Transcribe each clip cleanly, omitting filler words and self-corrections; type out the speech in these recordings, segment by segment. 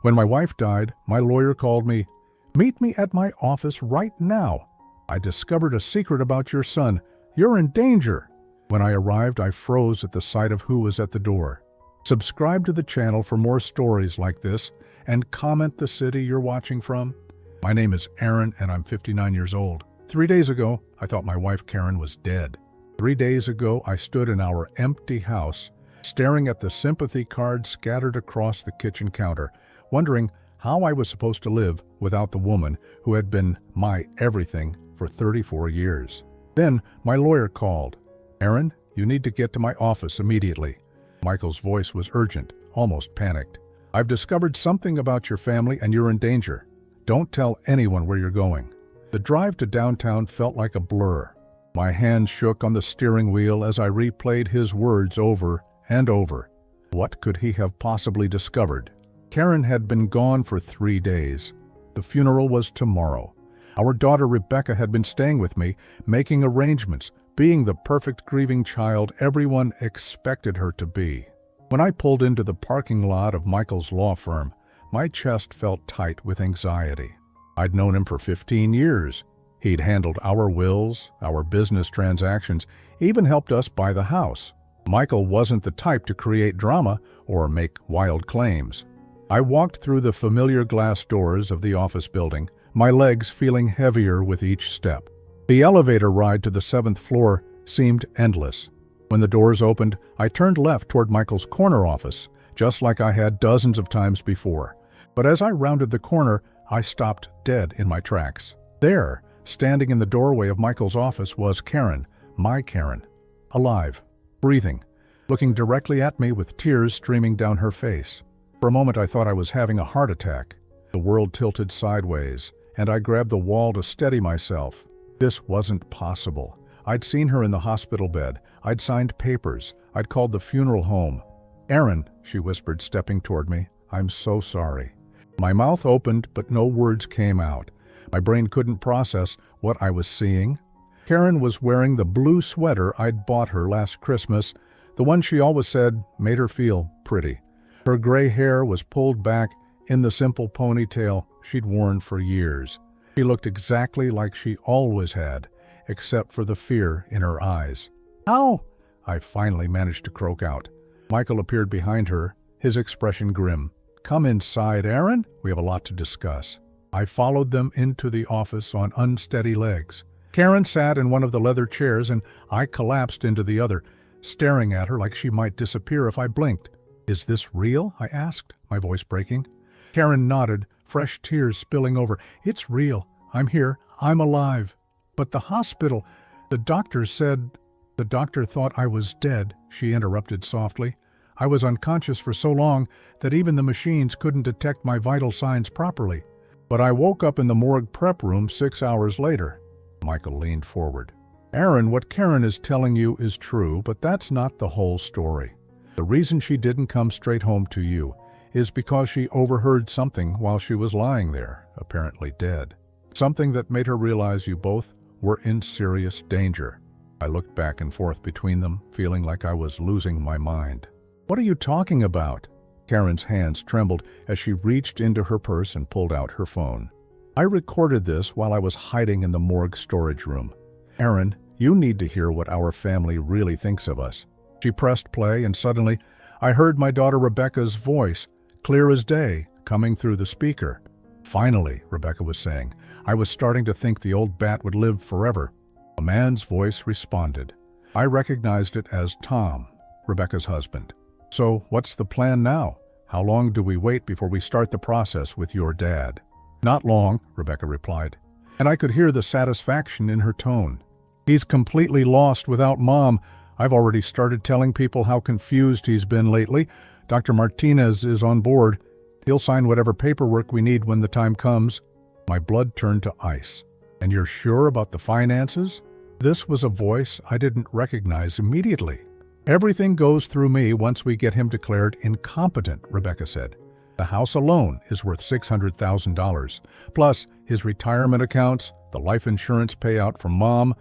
When my wife died, my lawyer called me. Meet me at my office right now. I discovered a secret about your son. You're in danger. When I arrived, I froze at the sight of who was at the door. Subscribe to the channel for more stories like this and comment the city you're watching from. My name is Aaron and I'm 59 years old. 3 days ago, I thought my wife Karen was dead. 3 days ago, I stood in our empty house, staring at the sympathy cards scattered across the kitchen counter, wondering how I was supposed to live without the woman who had been my everything for 34 years. Then my lawyer called. Aaron, you need to get to my office immediately. Michael's voice was urgent, almost panicked. I've discovered something about your family and you're in danger. Don't tell anyone where you're going. The drive to downtown felt like a blur. My hands shook on the steering wheel as I replayed his words over and over. What could he have possibly discovered? Karen had been gone for 3 days. The funeral was tomorrow. Our daughter Rebecca had been staying with me, making arrangements, being the perfect grieving child everyone expected her to be. When I pulled into the parking lot of Michael's law firm, my chest felt tight with anxiety. I'd known him for 15 years. He'd handled our wills, our business transactions, even helped us buy the house. Michael wasn't the type to create drama or make wild claims. I walked through the familiar glass doors of the office building, my legs feeling heavier with each step. The elevator ride to the 7th floor seemed endless. When the doors opened, I turned left toward Michael's corner office, just like I had dozens of times before. But as I rounded the corner, I stopped dead in my tracks. There, standing in the doorway of Michael's office, was Karen, my Karen, alive, breathing, looking directly at me with tears streaming down her face. For a moment I thought I was having a heart attack. The world tilted sideways, and I grabbed the wall to steady myself. This wasn't possible. I'd seen her in the hospital bed. I'd signed papers. I'd called the funeral home. Aaron, she whispered, stepping toward me, I'm so sorry. My mouth opened, but no words came out. My brain couldn't process what I was seeing. Karen was wearing the blue sweater I'd bought her last Christmas, the one she always said made her feel pretty. Her gray hair was pulled back in the simple ponytail she'd worn for years. She looked exactly like she always had, except for the fear in her eyes. How? I finally managed to croak out. Michael appeared behind her, his expression grim. Come inside, Aaron. We have a lot to discuss. I followed them into the office on unsteady legs. Karen sat in one of the leather chairs and I collapsed into the other, staring at her like she might disappear if I blinked. Is this real? I asked, my voice breaking. Karen nodded, fresh tears spilling over. It's real. I'm here. I'm alive. But the hospital, the doctor said... The doctor thought I was dead, she interrupted softly. I was unconscious for so long that even the machines couldn't detect my vital signs properly. But I woke up in the morgue prep room 6 hours later. Michael leaned forward. Aaron, what Karen is telling you is true, but that's not the whole story. The reason she didn't come straight home to you is because she overheard something while she was lying there, apparently dead. Something that made her realize you both were in serious danger. I looked back and forth between them, feeling like I was losing my mind. What are you talking about? Karen's hands trembled as she reached into her purse and pulled out her phone. I recorded this while I was hiding in the morgue storage room. Aaron, you need to hear what our family really thinks of us. She pressed play and suddenly I heard my daughter Rebecca's voice, clear as day, coming through the speaker. Finally, Rebecca was saying, I was starting to think the old bat would live forever. A man's voice responded. I recognized it as Tom, Rebecca's husband. So, what's the plan now? How long do we wait before we start the process with your dad? Not long, Rebecca replied, and I could hear the satisfaction in her tone. He's completely lost without Mom. I've already started telling people how confused he's been lately. Dr. Martinez is on board. He'll sign whatever paperwork we need when the time comes. My blood turned to ice. And you're sure about the finances? This was a voice I didn't recognize immediately. Everything goes through me once we get him declared incompetent, Rebecca said. The house alone is worth $600,000, plus his retirement accounts, the life insurance payout from Mom.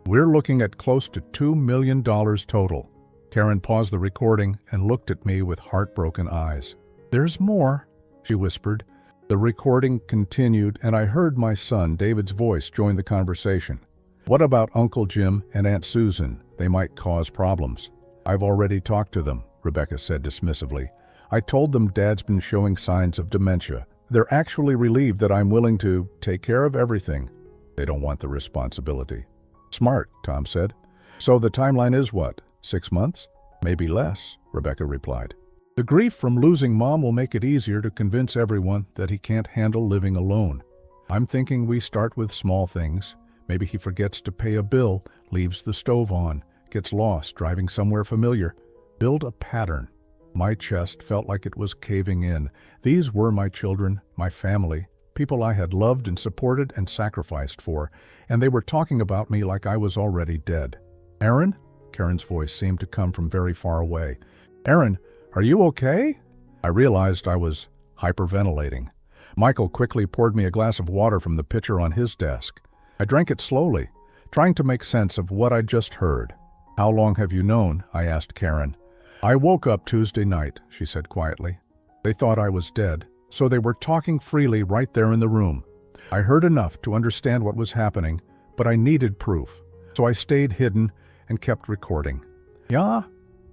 We're looking at close to $2 million total. Karen paused the recording and looked at me with heartbroken eyes. There's more. she whispered. The recording continued, and I heard my son, David's voice, join the conversation. What about Uncle Jim and Aunt Susan? They might cause problems. I've already talked to them, Rebecca said dismissively. I told them Dad's been showing signs of dementia. They're actually relieved that I'm willing to take care of everything. They don't want the responsibility. Smart, Tom said. So the timeline is what? 6 months? Maybe less, Rebecca replied. The grief from losing Mom will make it easier to convince everyone that he can't handle living alone. I'm thinking we start with small things. Maybe he forgets to pay a bill, leaves the stove on, gets lost driving somewhere familiar. Build a pattern. My chest felt like it was caving in. These were my children, my family, people I had loved and supported and sacrificed for, and they were talking about me like I was already dead. Aaron? Karen's voice seemed to come from very far away. Aaron, are you okay? I realized I was hyperventilating. Michael quickly poured me a glass of water from the pitcher on his desk. I drank it slowly, trying to make sense of what I'd just heard. How long have you known? I asked Karen. I woke up Tuesday night, she said quietly. They thought I was dead, so they were talking freely right there in the room. I heard enough to understand what was happening, but I needed proof, so I stayed hidden and kept recording. Yeah?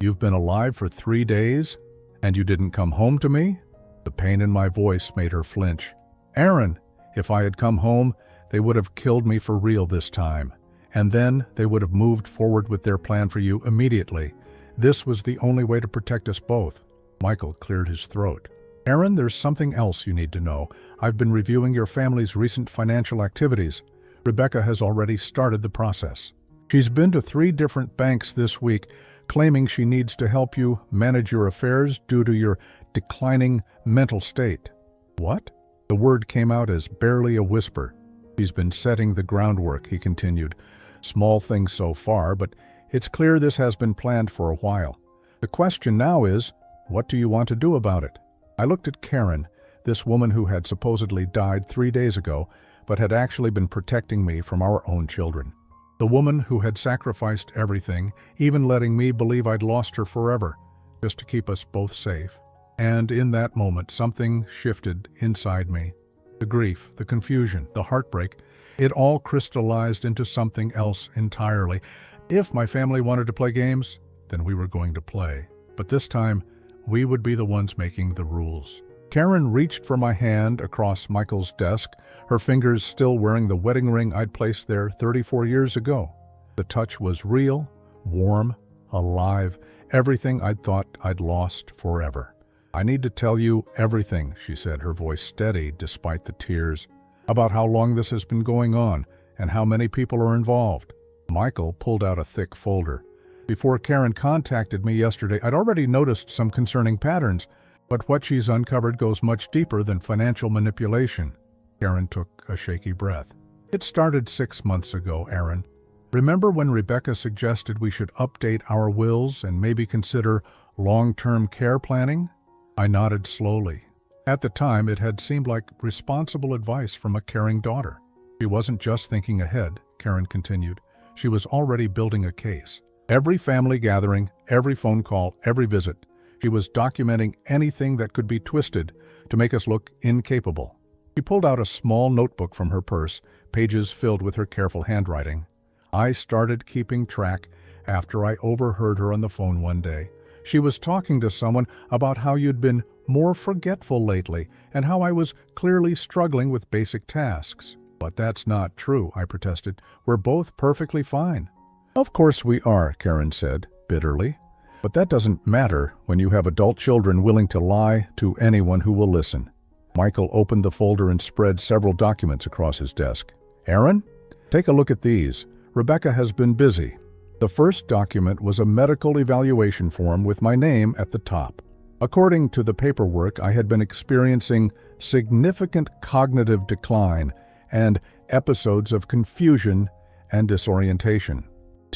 You've been alive for 3 days, and you didn't come home to me? The pain in my voice made her flinch. Aaron, if I had come home, they would have killed me for real this time, and then they would have moved forward with their plan for you immediately. This was the only way to protect us both. Michael cleared his throat. Aaron, there's something else you need to know. I've been reviewing your family's recent financial activities. Rebecca has already started the process. She's been to 3 different banks this week, claiming she needs to help you manage your affairs due to your declining mental state. What? The word came out as barely a whisper. She's been setting the groundwork, he continued. Small things so far, but it's clear this has been planned for a while. The question now is, what do you want to do about it? I looked at Karen, this woman who had supposedly died 3 days ago, but had actually been protecting me from our own children. The woman who had sacrificed everything, even letting me believe I'd lost her forever, just to keep us both safe. And in that moment, something shifted inside me. The grief, the confusion, the heartbreak, it all crystallized into something else entirely. If my family wanted to play games, then we were going to play. But this time, we would be the ones making the rules. Karen reached for my hand across Michael's desk, her fingers still wearing the wedding ring I'd placed there 34 years ago. The touch was real, warm, alive, everything I'd thought I'd lost forever. I need to tell you everything, she said, her voice steady despite the tears, about how long this has been going on and how many people are involved. Michael pulled out a thick folder. Before Karen contacted me yesterday, I'd already noticed some concerning patterns, but what she's uncovered goes much deeper than financial manipulation. Karen took a shaky breath. It started 6 months ago, Aaron. Remember when Rebecca suggested we should update our wills and maybe consider long-term care planning? I nodded slowly. At the time, it had seemed like responsible advice from a caring daughter. She wasn't just thinking ahead, Karen continued. She was already building a case. Every family gathering, every phone call, every visit, she was documenting anything that could be twisted to make us look incapable. She pulled out a small notebook from her purse, pages filled with her careful handwriting. I started keeping track after I overheard her on the phone one day. She was talking to someone about how you'd been more forgetful lately and how I was clearly struggling with basic tasks. But that's not true, I protested. We're both perfectly fine. Of course we are, Karen said, bitterly. But that doesn't matter when you have adult children willing to lie to anyone who will listen. Michael opened the folder and spread several documents across his desk. Aaron, take a look at these. Rebecca has been busy. The first document was a medical evaluation form with my name at the top. According to the paperwork, I had been experiencing significant cognitive decline and episodes of confusion and disorientation.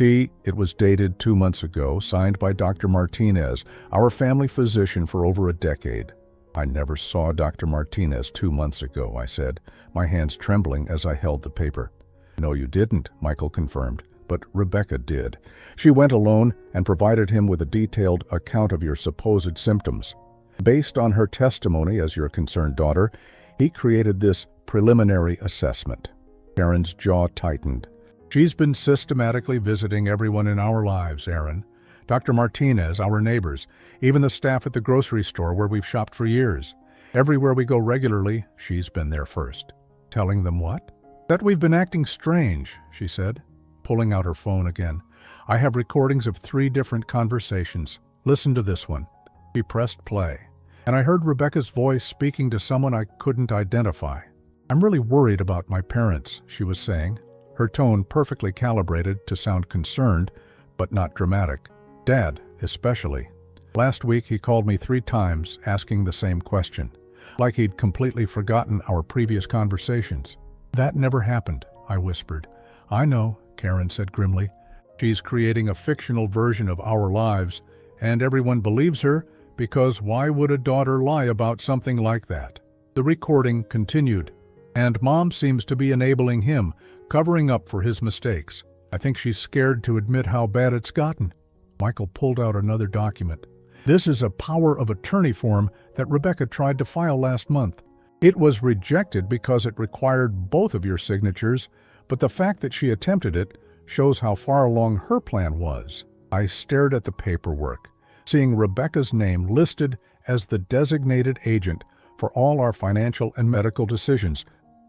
It was dated 2 months ago, signed by Dr. Martinez, our family physician for over a decade. I never saw Dr. Martinez 2 months ago, I said, my hands trembling as I held the paper. No, you didn't, Michael confirmed, but Rebecca did. She went alone and provided him with a detailed account of your supposed symptoms. Based on her testimony as your concerned daughter, he created this preliminary assessment. Karen's jaw tightened. She's been systematically visiting everyone in our lives, Aaron. Dr. Martinez, our neighbors, even the staff at the grocery store where we've shopped for years. Everywhere we go regularly, she's been there first. Telling them what? That we've been acting strange, she said, pulling out her phone again. I have recordings of 3 different conversations. Listen to this one. She pressed play, and I heard Rebecca's voice speaking to someone I couldn't identify. I'm really worried about my parents, she was saying, her tone perfectly calibrated to sound concerned, but not dramatic. Dad, especially. Last week he called me 3 times asking the same question, like he'd completely forgotten our previous conversations. That never happened, I whispered. I know, Karen said grimly. She's creating a fictional version of our lives, and everyone believes her because why would a daughter lie about something like that? The recording continued, and Mom seems to be enabling him, covering up for his mistakes. I think she's scared to admit how bad it's gotten. Michael pulled out another document. This is a power of attorney form that Rebecca tried to file last month. It was rejected because it required both of your signatures, but the fact that she attempted it shows how far along her plan was. I stared at the paperwork, seeing Rebecca's name listed as the designated agent for all our financial and medical decisions.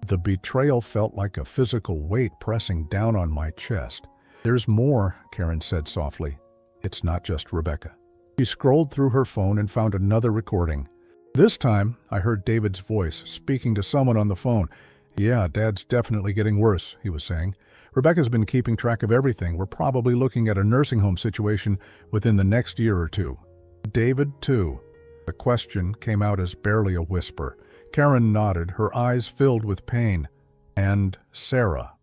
The betrayal felt like a physical weight pressing down on my chest. There's more, Karen said softly. It's not just Rebecca. She scrolled through her phone and found another recording. This time, I heard David's voice speaking to someone on the phone. Yeah, Dad's definitely getting worse, he was saying. Rebecca's been keeping track of everything. We're probably looking at a nursing home situation within the next year or 2. David, too. The question came out as barely a whisper. Karen nodded, her eyes filled with pain. And Sarah,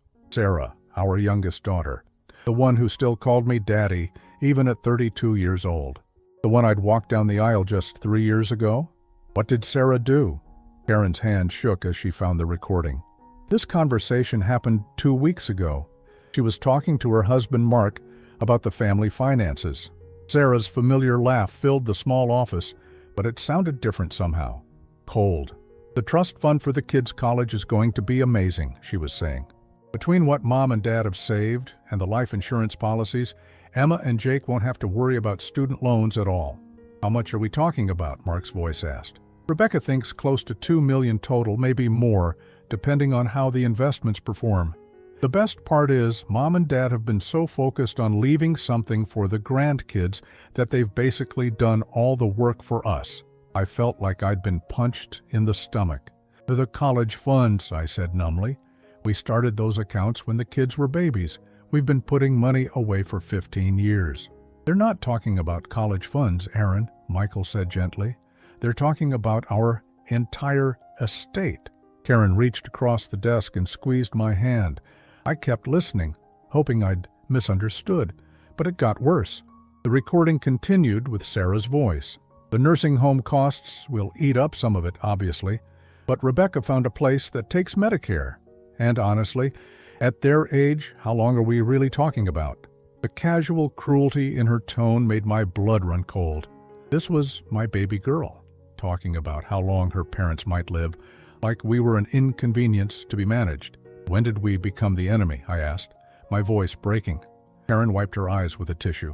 our youngest daughter. The one who still called me Daddy, even at 32 years old. The one I'd walked down the aisle just 3 years ago? What did Sarah do? Karen's hand shook as she found the recording. This conversation happened 2 weeks ago. She was talking to her husband Mark about the family finances. Sarah's familiar laugh filled the small office, but it sounded different somehow. Cold. The trust fund for the kids' college is going to be amazing, she was saying. Between what Mom and Dad have saved and the life insurance policies, Emma and Jake won't have to worry about student loans at all. How much are we talking about? Mark's voice asked. Rebecca thinks close to $2 million total, maybe more, depending on how the investments perform. The best part is, Mom and Dad have been so focused on leaving something for the grandkids that they've basically done all the work for us. I felt like I'd been punched in the stomach. The college funds, I said numbly. We started those accounts when the kids were babies. We've been putting money away for 15 years. They're not talking about college funds, Aaron, Michael said gently. They're talking about our entire estate. Karen reached across the desk and squeezed my hand. I kept listening, hoping I'd misunderstood, but it got worse. The recording continued with Sarah's voice. The nursing home costs will eat up some of it, obviously, but Rebecca found a place that takes Medicare. And honestly, at their age, how long are we really talking about? The casual cruelty in her tone made my blood run cold. This was my baby girl, talking about how long her parents might live, like we were an inconvenience to be managed. When did we become the enemy? I asked, my voice breaking. Karen wiped her eyes with a tissue.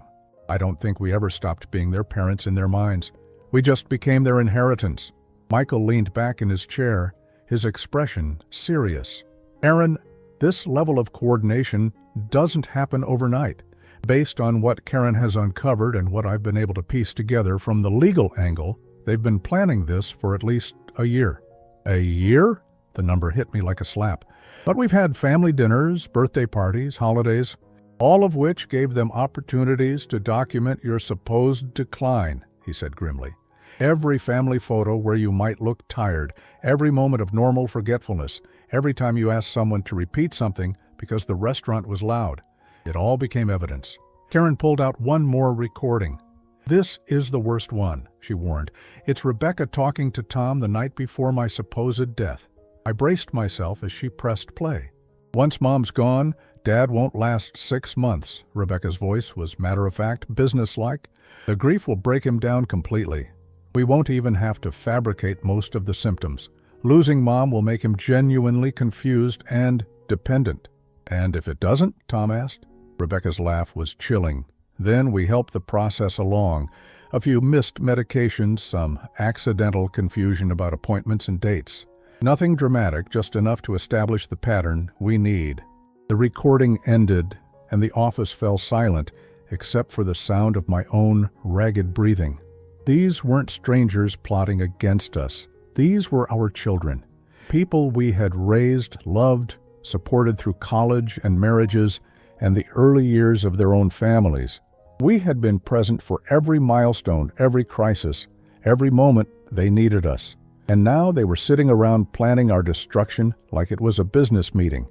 I don't think we ever stopped being their parents in their minds. We just became their inheritance. Michael leaned back in his chair, his expression serious. Aaron, this level of coordination doesn't happen overnight. Based on what Karen has uncovered and what I've been able to piece together from the legal angle, they've been planning this for at least a year. A year? The number hit me like a slap. But we've had family dinners, birthday parties, holidays, all of which gave them opportunities to document your supposed decline, he said grimly. Every family photo where you might look tired, every moment of normal forgetfulness, every time you asked someone to repeat something because the restaurant was loud. It all became evidence. Karen pulled out one more recording. This is the worst one, she warned. It's Rebecca talking to Tom the night before my supposed death. I braced myself as she pressed play. Once Mom's gone, Dad won't last 6 months. Rebecca's voice was matter-of-fact, businesslike. The grief will break him down completely. We won't even have to fabricate most of the symptoms. Losing Mom will make him genuinely confused and dependent. And if it doesn't? Tom asked. Rebecca's laugh was chilling. Then we help the process along. A few missed medications, some accidental confusion about appointments and dates. Nothing dramatic, just enough to establish the pattern we need. The recording ended, and the office fell silent, except for the sound of my own ragged breathing. These weren't strangers plotting against us. These were our children. People we had raised, loved, supported through college and marriages and the early years of their own families. We had been present for every milestone, every crisis, every moment they needed us. And now they were sitting around planning our destruction like it was a business meeting.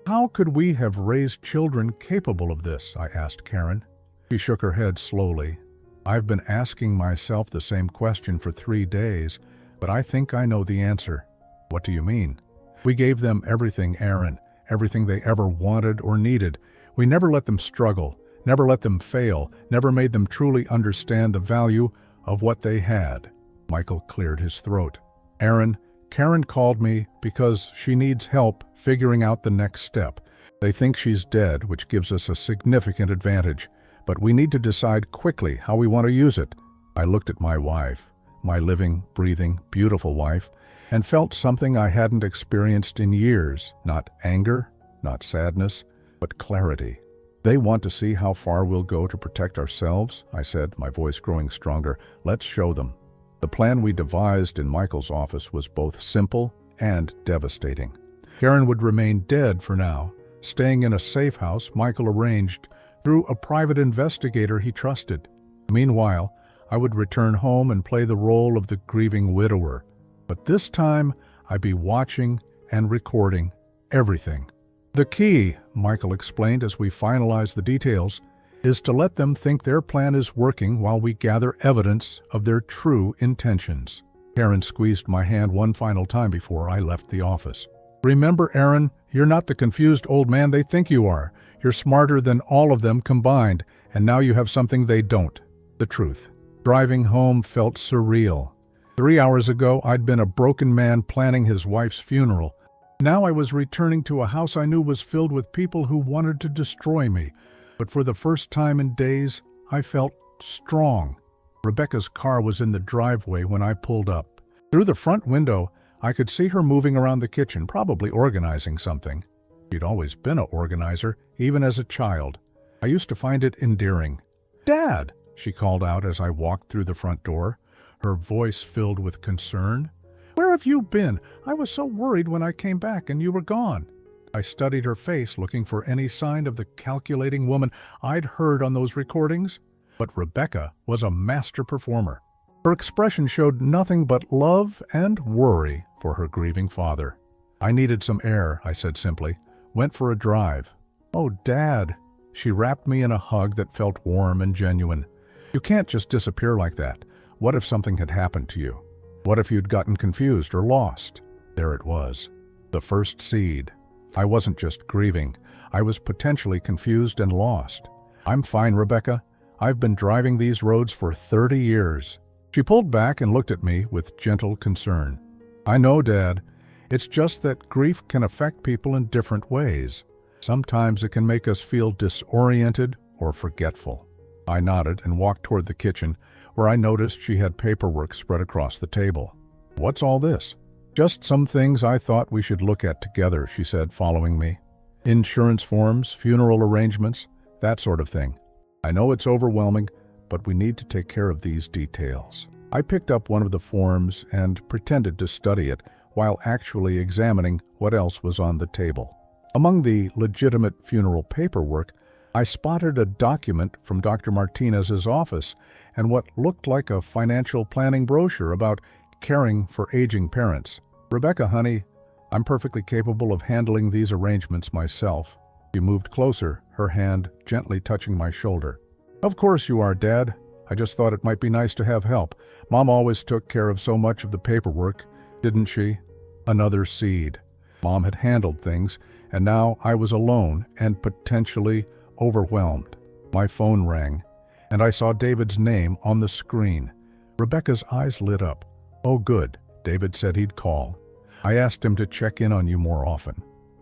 How could we have raised children capable of this? I asked Karen. She shook her head slowly. I've been asking myself the same question for 3 days, but I think I know the answer. What do you mean? We gave them everything, Aaron, everything they ever wanted or needed. We never let them struggle, never let them fail, never made them truly understand the value of what they had. Michael cleared his throat. Aaron, Karen called me because she needs help figuring out the next step. They think she's dead, which gives us a significant advantage, but we need to decide quickly how we want to use it. I looked at my wife, my living, breathing, beautiful wife, and felt something I hadn't experienced in years. Not anger, not sadness, but clarity. They want to see how far we'll go to protect ourselves, I said, my voice growing stronger. Let's show them. The plan we devised in Michael's office was both simple and devastating. Karen would remain dead for now, staying in a safe house Michael arranged through a private investigator he trusted. Meanwhile, I would return home and play the role of the grieving widower. But this time, I'd be watching and recording everything. The key, Michael explained as we finalized the details, is to let them think their plan is working while we gather evidence of their true intentions. Karen squeezed my hand one final time before I left the office. Remember, Aaron, you're not the confused old man they think you are. You're smarter than all of them combined, and now you have something they don't. The truth. Driving home felt surreal. 3 hours ago, I'd been a broken man planning his wife's funeral. Now I was returning to a house I knew was filled with people who wanted to destroy me. But for the first time in days, I felt strong. Rebecca's car was in the driveway when I pulled up. Through the front window, I could see her moving around the kitchen, probably organizing something. She'd always been an organizer, even as a child. I used to find it endearing. "Dad!" she called out as I walked through the front door, her voice filled with concern. "Where have you been? I was so worried when I came back and you were gone." I studied her face, looking for any sign of the calculating woman I'd heard on those recordings. But Rebecca was a master performer. Her expression showed nothing but love and worry for her grieving father. "I needed some air," I said simply. "Went for a drive." "Oh, Dad." She wrapped me in a hug that felt warm and genuine. "You can't just disappear like that. What if something had happened to you? What if you'd gotten confused or lost?" There it was. The first seed. I wasn't just grieving. I was potentially confused and lost. "I'm fine, Rebecca. I've been driving these roads for 30 years. She pulled back and looked at me with gentle concern. "I know, Dad. It's just that grief can affect people in different ways. Sometimes it can make us feel disoriented or forgetful." I nodded and walked toward the kitchen, where I noticed she had paperwork spread across the table. "What's all this?" "Just some things I thought we should look at together," she said, following me. "Insurance forms, funeral arrangements, that sort of thing. I know it's overwhelming, but we need to take care of these details." I picked up one of the forms and pretended to study it while actually examining what else was on the table. Among the legitimate funeral paperwork, I spotted a document from Dr. Martinez's office and what looked like a financial planning brochure about caring for aging parents. "Rebecca, honey, I'm perfectly capable of handling these arrangements myself." She moved closer, her hand gently touching my shoulder. "Of course you are, Dad. I just thought it might be nice to have help. Mom always took care of so much of the paperwork, didn't she?" Another seed. Mom had handled things, and now I was alone and potentially overwhelmed. My phone rang, and I saw David's name on the screen. Rebecca's eyes lit up. "Oh, good. David said he'd call. I asked him to check in on you more often."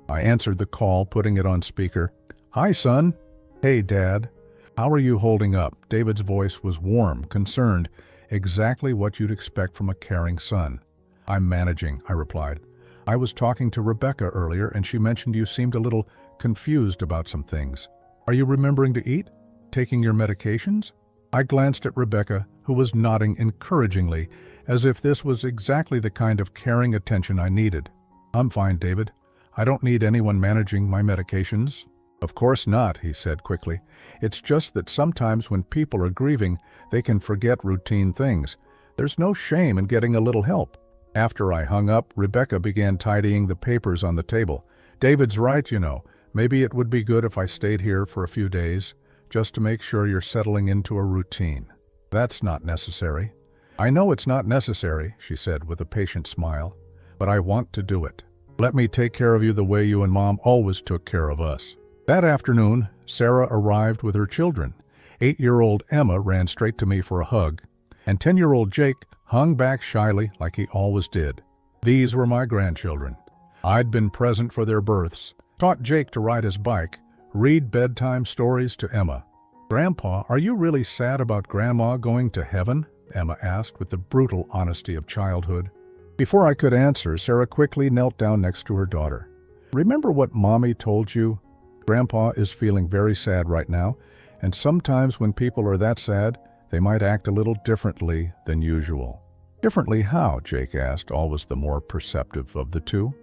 I answered the call, putting it on speaker. "Hi, son." "Hey, Dad. How are you holding up?" David's voice was warm, concerned, exactly what you'd expect from a caring son. "I'm managing," I replied. "I was talking to Rebecca earlier, and she mentioned you seemed a little confused about some things. Are you remembering to eat? Taking your medications?" I glanced at Rebecca, who was nodding encouragingly, as if this was exactly the kind of caring attention I needed. "I'm fine, David. I don't need anyone managing my medications." "Of course not," he said quickly. "It's just that sometimes when people are grieving, they can forget routine things. There's no shame in getting a little help." After I hung up, Rebecca began tidying the papers on the table. "David's right, you know. Maybe it would be good if I stayed here for a few days, just to make sure you're settling into a routine." "That's not necessary." "I know it's not necessary," she said with a patient smile, "but I want to do it. Let me take care of you the way you and Mom always took care of us." That afternoon, Sarah arrived with her children. 8-year-old Emma ran straight to me for a hug, and 10-year-old Jake hung back shyly like he always did. These were my grandchildren. I'd been present for their births, taught Jake to ride his bike, read bedtime stories to Emma. "Grandpa, are you really sad about Grandma going to heaven?" Emma asked with the brutal honesty of childhood. Before I could answer, Sarah quickly knelt down next to her daughter. "Remember what Mommy told you? Grandpa is feeling very sad right now, and sometimes when people are that sad, they might act a little differently than usual." "Differently how?" Jake asked, always the more perceptive of the two.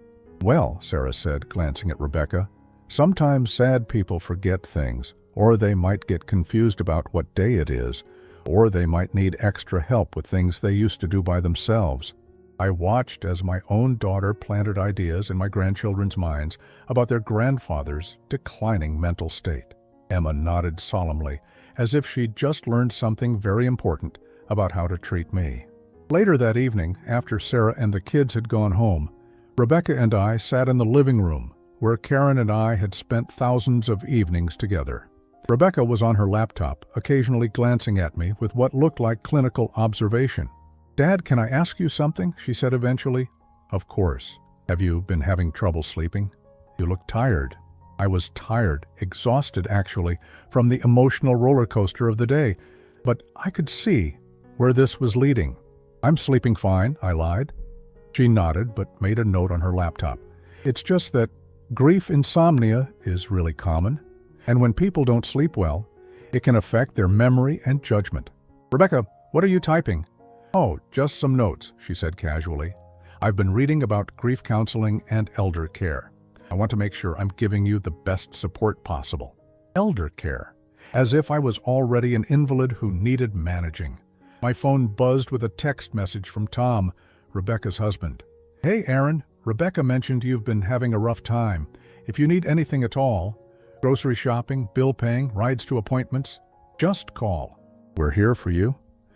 "Well," Sarah said, glancing at Rebecca, "sometimes sad people forget things, or they might get confused about what day it is, or they might need extra help with things they used to do by themselves." I watched as my own daughter planted ideas in my grandchildren's minds about their grandfather's declining mental state. Emma nodded solemnly, as if she'd just learned something very important about how to treat me. Later that evening, after Sarah and the kids had gone home, Rebecca and I sat in the living room, where Karen and I had spent thousands of evenings together. Rebecca was on her laptop, occasionally glancing at me with what looked like clinical observation. "Dad, can I ask you something?" she said eventually. "Of course. Have you been having trouble sleeping? You look tired." I was tired, exhausted actually, from the emotional roller coaster of the day, but I could see where this was leading. "I'm sleeping fine," I lied. She nodded, but made a note on her laptop. "It's just that grief insomnia is really common, and when people don't sleep well, it can affect their memory and judgment." "Rebecca, what are you typing?" "Oh, just some notes," she said casually. "I've been reading about grief counseling and elder care. I want to make sure I'm giving you the best support possible." Elder care. As if I was already an invalid who needed managing. My phone buzzed with a text message from Tom, Rebecca's husband. "Hey, Aaron, Rebecca mentioned you've been having a rough time. If you need anything at all, grocery shopping, bill paying, rides to appointments, just call. We're here for you."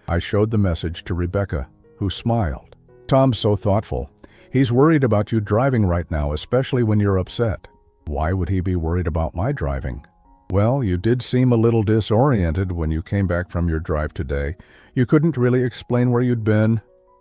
I showed the message to Rebecca, who smiled. "Tom's so thoughtful. He's worried about you driving right now, especially when you're upset." "Why would he be worried about my driving?" "Well, you did seem a little disoriented when you came back from your drive today. You couldn't really explain where you'd been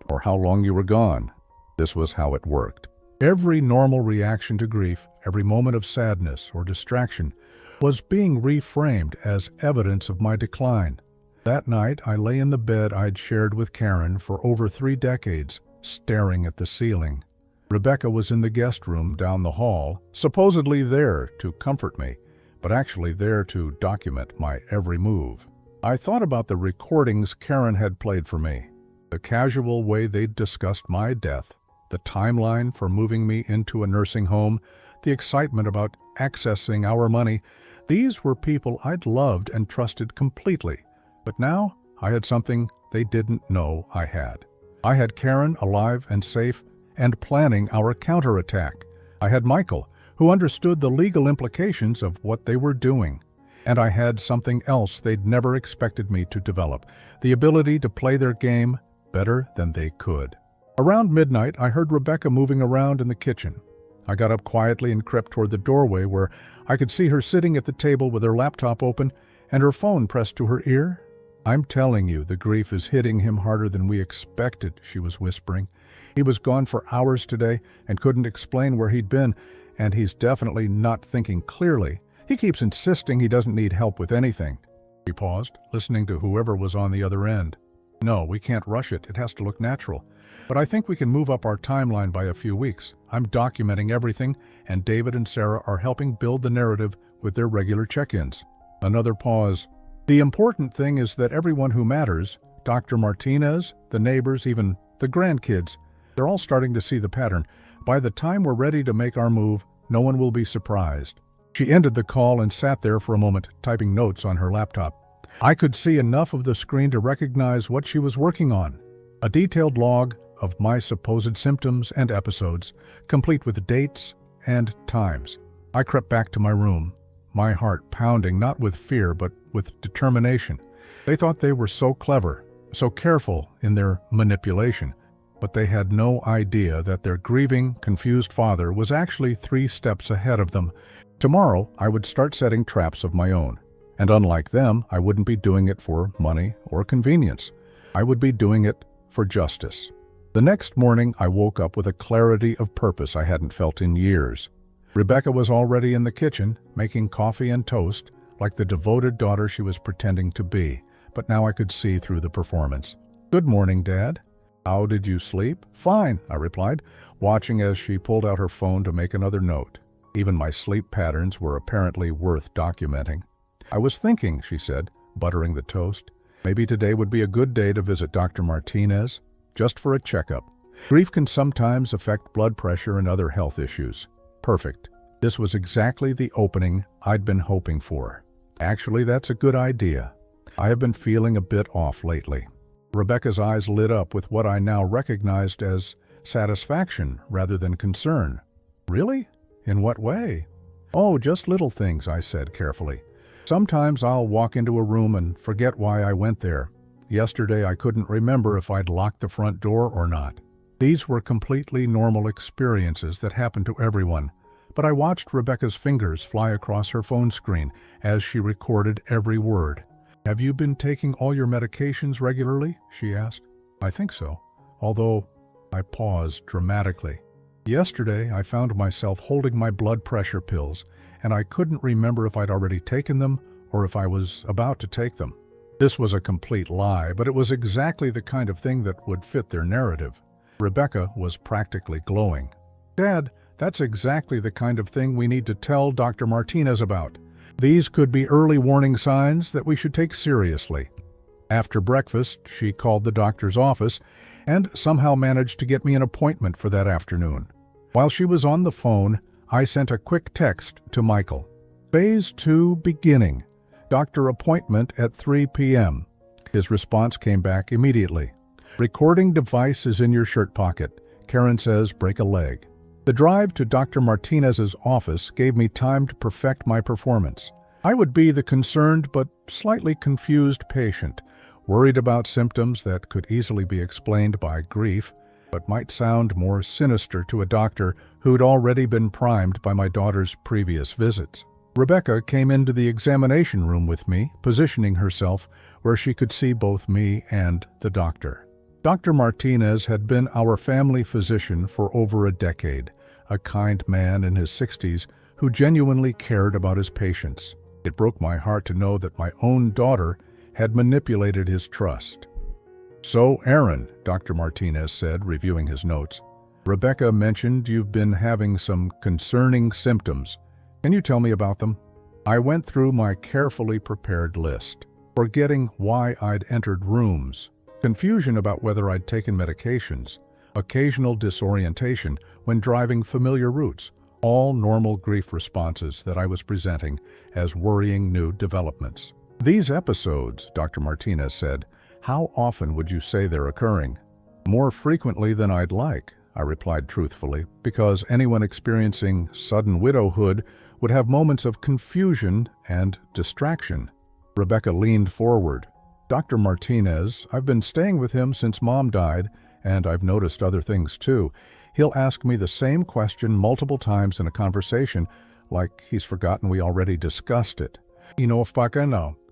or how long you were gone." This was how it worked. Every normal reaction to grief, every moment of sadness or distraction, was being reframed as evidence of my decline. That night, I lay in the bed I'd shared with Karen for over 3 decades, staring at the ceiling. Rebecca was in the guest room down the hall, supposedly there to comfort me, but actually there to document my every move. I thought about the recordings Karen had played for me, the casual way they'd discussed my death, the timeline for moving me into a nursing home, the excitement about accessing our money. These were people I'd loved and trusted completely. But now I had something they didn't know I had. I had Karen alive and safe and planning our counterattack. I had Michael, who understood the legal implications of what they were doing. And I had something else they'd never expected me to develop, the ability to play their game better than they could. Around midnight, I heard Rebecca moving around in the kitchen. I got up quietly and crept toward the doorway where I could see her sitting at the table with her laptop open and her phone pressed to her ear. "I'm telling you, the grief is hitting him harder than we expected," she was whispering. "He was gone for hours today and couldn't explain where he'd been, and he's definitely not thinking clearly. He keeps insisting he doesn't need help with anything." She paused, listening to whoever was on the other end. "No, we can't rush it. It has to look natural. But I think we can move up our timeline by a few weeks. I'm documenting everything, and David and Sarah are helping build the narrative with their regular check-ins." Another pause. "The important thing is that everyone who matters, Dr. Martinez, the neighbors, even the grandkids, they're all starting to see the pattern. By the time we're ready to make our move, no one will be surprised." She ended the call and sat there for a moment, typing notes on her laptop. I could see enough of the screen to recognize what she was working on. A detailed log of my supposed symptoms and episodes, complete with dates and times. I crept back to my room, my heart pounding not with fear but with determination. They thought they were so clever, so careful in their manipulation, but they had no idea that their grieving, confused father was actually 3 steps ahead of them. Tomorrow, I would start setting traps of my own. And unlike them, I wouldn't be doing it for money or convenience. I would be doing it for justice. The next morning, I woke up with a clarity of purpose I hadn't felt in years. Rebecca was already in the kitchen, making coffee and toast, like the devoted daughter she was pretending to be, but now I could see through the performance. "Good morning, Dad. How did you sleep?" "Fine," I replied, watching as she pulled out her phone to make another note. Even my sleep patterns were apparently worth documenting. "I was thinking," she said, buttering the toast, "maybe today would be a good day to visit Dr. Martinez, just for a checkup. Grief can sometimes affect blood pressure and other health issues." Perfect. This was exactly the opening I'd been hoping for. Actually, that's a good idea. I have been feeling a bit off lately. Rebecca's eyes lit up with what I now recognized as satisfaction rather than concern. "Really? In what way?" "Oh, just little things," I said carefully. "Sometimes I'll walk into a room and forget why I went there. Yesterday I couldn't remember if I'd locked the front door or not. These were completely normal experiences that happen to everyone, but I watched Rebecca's fingers fly across her phone screen as she recorded every word. "Have you been taking all your medications regularly?" she asked. "I think so, although—" I paused dramatically. "Yesterday I found myself holding my blood pressure pills, and I couldn't remember if I'd already taken them or if I was about to take them." This was a complete lie, but it was exactly the kind of thing that would fit their narrative. Rebecca was practically glowing. "Dad, that's exactly the kind of thing we need to tell Dr. Martinez about. These could be early warning signs that we should take seriously." After breakfast, she called the doctor's office and somehow managed to get me an appointment for that afternoon. While she was on the phone, I sent a quick text to Michael. "Phase 2 beginning. Doctor appointment at 3 p.m. His response came back immediately. "Recording device is in your shirt pocket. Karen says break a leg." The drive to Dr. Martinez's office gave me time to perfect my performance. I would be the concerned but slightly confused patient, worried about symptoms that could easily be explained by grief, but might sound more sinister to a doctor who'd already been primed by my daughter's previous visits. Rebecca came into the examination room with me, positioning herself where she could see both me and the doctor. Dr. Martinez had been our family physician for over a decade, a kind man in his 60s who genuinely cared about his patients. It broke my heart to know that my own daughter had manipulated his trust. "So, Aaron," Dr. Martinez said, reviewing his notes, "Rebecca mentioned you've been having some concerning symptoms. Can you tell me about them?" I went through my carefully prepared list, forgetting why I'd entered rooms, confusion about whether I'd taken medications, occasional disorientation when driving familiar routes, all normal grief responses that I was presenting as worrying new developments. "These episodes," Dr. Martinez said, "how often would you say they're occurring?" "More frequently than I'd like," I replied truthfully, because anyone experiencing sudden widowhood would have moments of confusion and distraction. Rebecca leaned forward. "Dr. Martinez, I've been staying with him since Mom died, and I've noticed other things too. He'll ask me the same question multiple times in a conversation, like he's forgotten we already discussed it.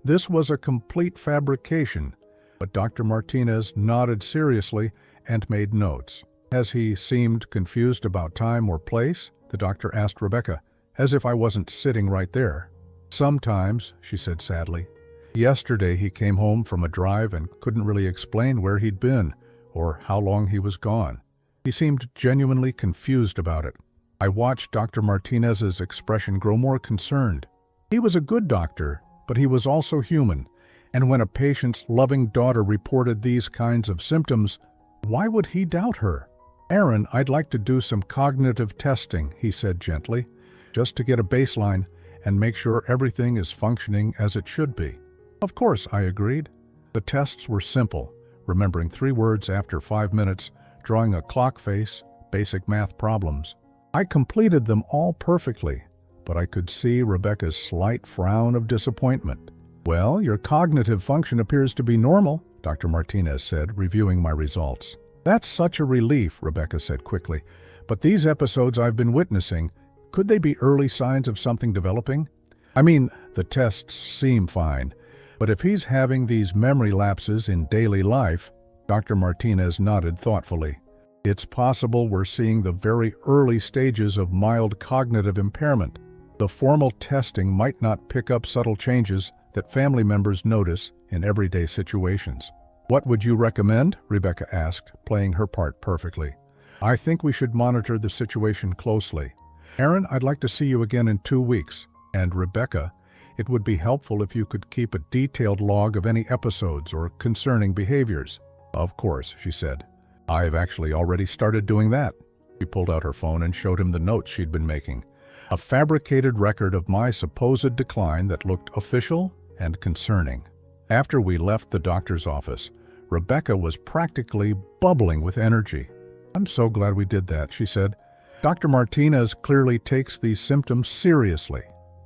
This was a complete fabrication, but Dr. Martinez nodded seriously and made notes. Has he seemed confused about time or place? The doctor asked Rebecca, as if I wasn't sitting right there. Sometimes, she said sadly. Yesterday he came home from a drive and couldn't really explain where he'd been or how long he was gone. He seemed genuinely confused about it. I watched Dr. Martinez's expression grow more concerned. He was a good doctor, but he was also human, and when a patient's loving daughter reported these kinds of symptoms, why would he doubt her? Aaron, I'd like to do some cognitive testing, he said gently, just to get a baseline and make sure everything is functioning as it should be. Of course, I agreed. The tests were simple, remembering 3 words after 5 minutes, drawing a clock face, basic math problems. I completed them all perfectly, but I could see Rebecca's slight frown of disappointment. Well, your cognitive function appears to be normal, Dr. Martinez said, reviewing my results. That's such a relief, Rebecca said quickly. But these episodes I've been witnessing, could they be early signs of something developing? I mean, the tests seem fine, but if he's having these memory lapses in daily life, Dr. Martinez nodded thoughtfully. It's possible we're seeing the very early stages of mild cognitive impairment. The formal testing might not pick up subtle changes that family members notice in everyday situations. What would you recommend? Rebecca asked, playing her part perfectly. I think we should monitor the situation closely. Aaron, I'd like to see you again in 2 weeks. And Rebecca, it would be helpful if you could keep a detailed log of any episodes or concerning behaviors. Of course, she said. I've actually already started doing that. She pulled out her phone and showed him the notes she'd been making. A fabricated record of my supposed decline that looked official and concerning. After we left the doctor's office, Rebecca was practically bubbling with energy. I'm so glad we did that, she said. Dr. Martinez clearly takes these symptoms seriously.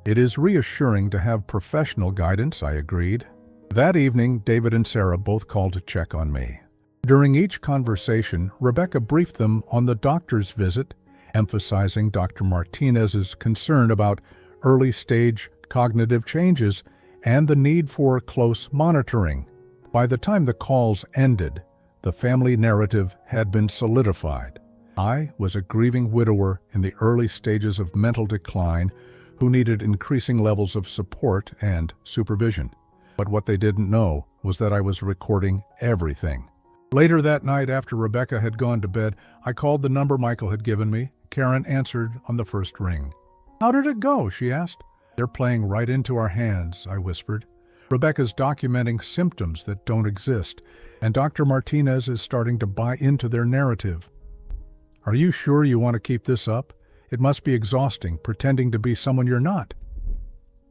It is reassuring to have professional guidance, I agreed. That evening, David and Sarah both called to check on me. During each conversation, Rebecca briefed them on the doctor's visit, emphasizing Dr. Martinez's concern about early-stage cognitive changes and the need for close monitoring. By the time the calls ended, the family narrative had been solidified. I was a grieving widower in the early stages of mental decline who needed increasing levels of support and supervision. But what they didn't know was that I was recording everything. Later that night, after Rebecca had gone to bed, I called the number Michael had given me. Karen answered on the first ring. How did it go? She asked. They're playing right into our hands, I whispered. Rebecca's documenting symptoms that don't exist, and Dr. Martinez is starting to buy into their narrative. Are you sure you want to keep this up? It must be exhausting, pretending to be someone you're not.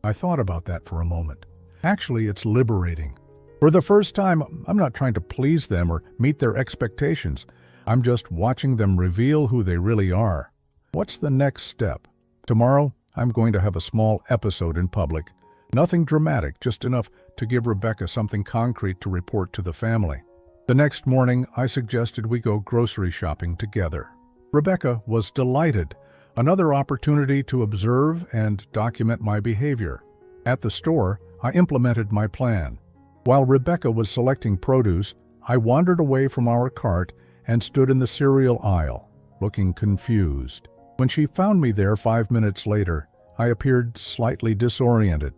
I thought about that for a moment. Actually, it's liberating. For the first time, I'm not trying to please them or meet their expectations. I'm just watching them reveal who they really are. What's the next step? Tomorrow, I'm going to have a small episode in public. Nothing dramatic, just enough to give Rebecca something concrete to report to the family. The next morning, I suggested we go grocery shopping together. Rebecca was delighted. Another opportunity to observe and document my behavior. At the store, I implemented my plan. While Rebecca was selecting produce, I wandered away from our cart and stood in the cereal aisle, looking confused. When she found me there 5 minutes later, I appeared slightly disoriented.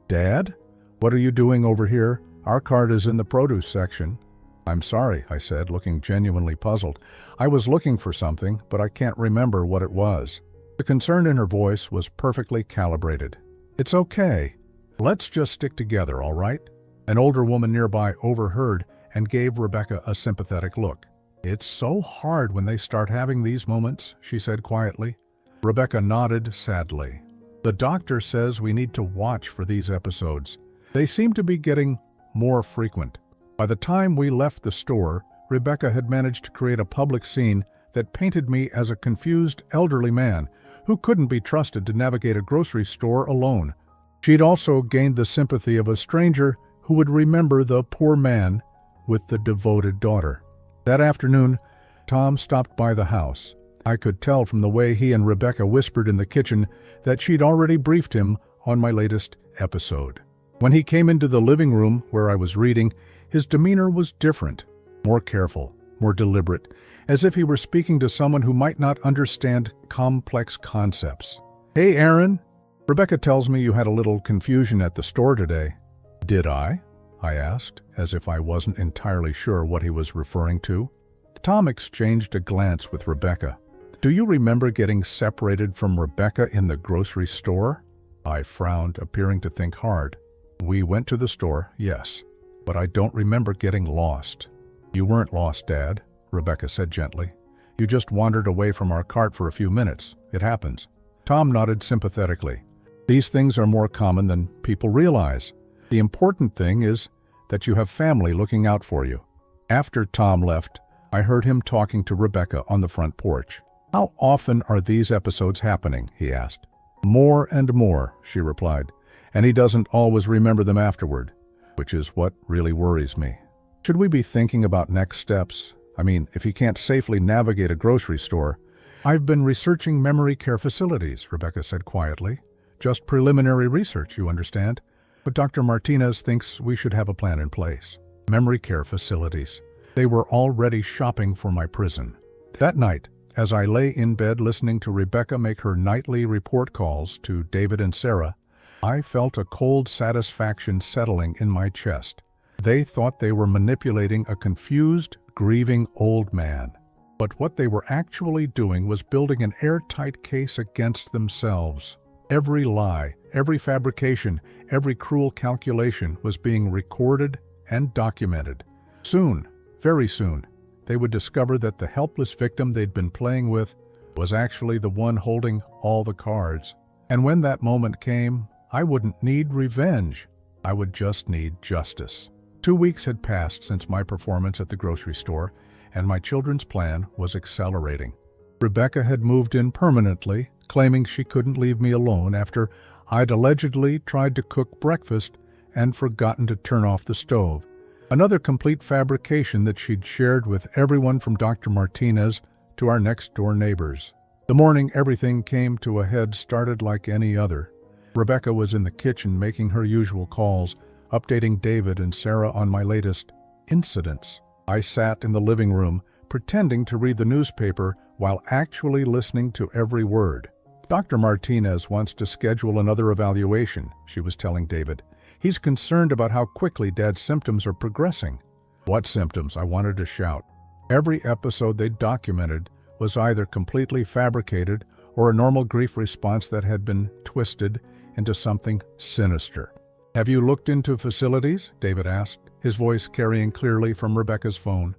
Dad? What are you doing over here? Our cart is in the produce section. I'm sorry, I said, looking genuinely puzzled. I was looking for something, but I can't remember what it was. The concern in her voice was perfectly calibrated. It's okay. Let's just stick together, all right? An older woman nearby overheard and gave Rebecca a sympathetic look. It's so hard when they start having these moments, she said quietly. Rebecca nodded sadly. The doctor says we need to watch for these episodes. They seem to be getting more frequent. By the time we left the store, Rebecca had managed to create a public scene that painted me as a confused elderly man who couldn't be trusted to navigate a grocery store alone. She'd also gained the sympathy of a stranger who would remember the poor man with the devoted daughter. That afternoon, Tom stopped by the house. I could tell from the way he and Rebecca whispered in the kitchen that she'd already briefed him on my latest episode. When he came into the living room where I was reading, his demeanor was different, more careful, more deliberate, as if he were speaking to someone who might not understand complex concepts. "Hey, Aaron. Rebecca tells me you had a little confusion at the store today." "Did I?" I asked, as if I wasn't entirely sure what he was referring to. Tom exchanged a glance with Rebecca. "Do you remember getting separated from Rebecca in the grocery store?" I frowned, appearing to think hard. "We went to the store, yes, but I don't remember getting lost." "You weren't lost, Dad," Rebecca said gently. "You just wandered away from our cart for a few minutes. It happens." Tom nodded sympathetically. "These things are more common than people realize. The important thing is that you have family looking out for you." After Tom left, I heard him talking to Rebecca on the front porch. "How often are these episodes happening?" he asked. "More and more," she replied, "and he doesn't always remember them afterward, which is what really worries me." "Should we be thinking about next steps? I mean, if he can't safely navigate a grocery store." "I've been researching memory care facilities," Rebecca said quietly. "Just preliminary research, you understand. But Dr. Martinez thinks we should have a plan in place." Memory care facilities. They were already shopping for my prison. That night, as I lay in bed listening to Rebecca make her nightly report calls to David and Sarah, I felt a cold satisfaction settling in my chest. They thought they were manipulating a confused, grieving old man. But what they were actually doing was building an airtight case against themselves. Every lie, every fabrication, every cruel calculation was being recorded and documented. Soon, very soon, they would discover that the helpless victim they'd been playing with was actually the one holding all the cards. And when that moment came, I wouldn't need revenge. I would just need justice. 2 weeks had passed since my performance at the grocery store, and my children's plan was accelerating. Rebecca had moved in permanently, claiming she couldn't leave me alone after I'd allegedly tried to cook breakfast and forgotten to turn off the stove. Another complete fabrication that she'd shared with everyone from Dr. Martinez to our next-door neighbors. The morning everything came to a head started like any other. Rebecca was in the kitchen making her usual calls, updating David and Sarah on my latest incidents. I sat in the living room, pretending to read the newspaper while actually listening to every word. "Dr. Martinez wants to schedule another evaluation," she was telling David. "He's concerned about how quickly Dad's symptoms are progressing." "What symptoms?" I wanted to shout. Every episode they documented was either completely fabricated or a normal grief response that had been twisted into something sinister. "Have you looked into facilities?" David asked, his voice carrying clearly from Rebecca's phone.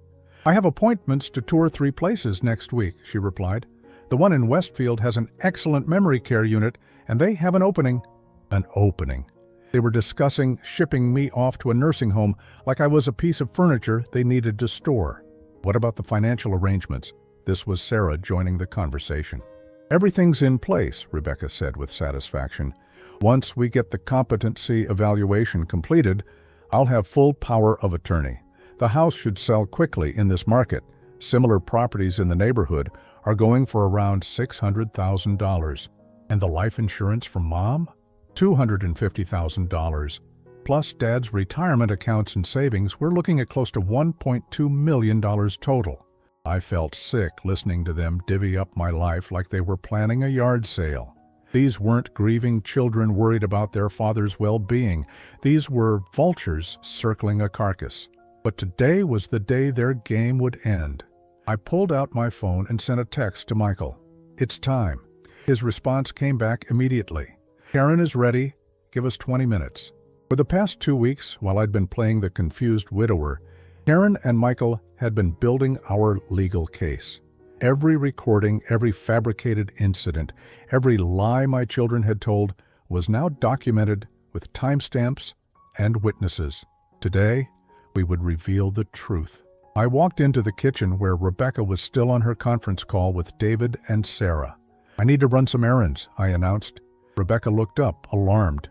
"I have appointments to tour 3 places next week," she replied. "The one in Westfield has an excellent memory care unit, and they have an opening." An opening. They were discussing shipping me off to a nursing home like I was a piece of furniture they needed to store. "What about the financial arrangements?" This was Sarah joining the conversation. "Everything's in place," Rebecca said with satisfaction. "Once we get the competency evaluation completed, I'll have full power of attorney. The house should sell quickly in this market. Similar properties in the neighborhood are going for around $600,000. And the life insurance from Mom? $250,000. Plus Dad's retirement accounts and savings, we're looking at close to $1.2 million total." I felt sick listening to them divvy up my life like they were planning a yard sale. These weren't grieving children worried about their father's well-being. These were vultures circling a carcass. But today was the day their game would end. I pulled out my phone and sent a text to Michael. "It's time." His response came back immediately. "Karen is ready. Give us 20 minutes." For the past 2 weeks, while I'd been playing the confused widower, Karen and Michael had been building our legal case. Every recording, every fabricated incident, every lie my children had told was now documented with timestamps and witnesses. Today, we would reveal the truth. I walked into the kitchen where Rebecca was still on her conference call with David and Sarah. "I need to run some errands," I announced. Rebecca looked up, alarmed.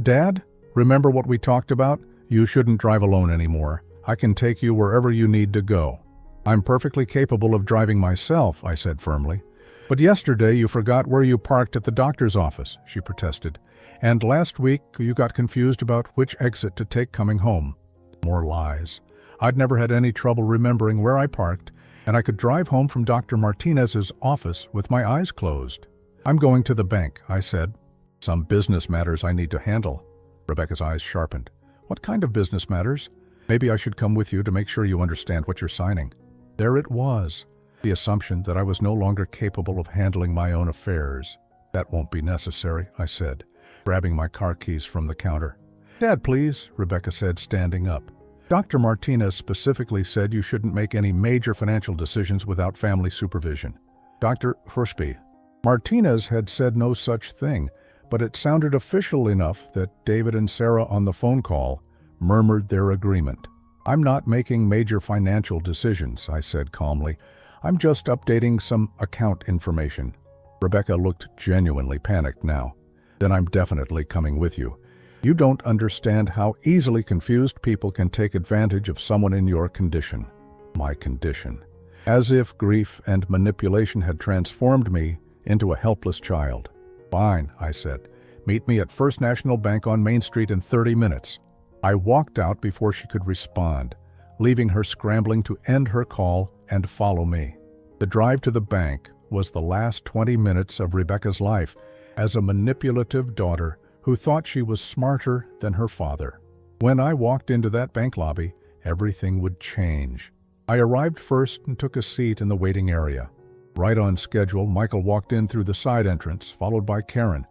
"Dad, remember what we talked about? You shouldn't drive alone anymore. I can take you wherever you need to go." "I'm perfectly capable of driving myself," I said firmly. But yesterday you forgot where you parked at the doctor's office, she protested. And last week you got confused about which exit to take coming home. More lies. I'd never had any trouble remembering where I parked, and I could drive home from Dr. Martinez's office with my eyes closed. I'm going to the bank, I said. Some business matters I need to handle. Rebecca's eyes sharpened. What kind of business matters? Maybe I should come with you to make sure you understand what you're signing. There it was. The assumption that I was no longer capable of handling my own affairs. That won't be necessary, I said, grabbing my car keys from the counter. Dad, please, Rebecca said, standing up. Dr. Martinez specifically said you shouldn't make any major financial decisions without family supervision. Dr. Hushby. Martinez had said no such thing, but it sounded official enough that David and Sarah on the phone call murmured their agreement. I'm not making major financial decisions, I said calmly. I'm just updating some account information. Rebecca looked genuinely panicked now. Then I'm definitely coming with you. You don't understand how easily confused people can take advantage of someone in your condition. My condition. As if grief and manipulation had transformed me into a helpless child. Fine, I said. Meet me at First National Bank on Main Street in 30 minutes. I walked out before she could respond, leaving her scrambling to end her call and follow me. The drive to the bank was the last 20 minutes of Rebecca's life as a manipulative daughter who thought she was smarter than her father. When I walked into that bank lobby, everything would change. I arrived first and took a seat in the waiting area. Right on schedule, Michael walked in through the side entrance, followed by Karen,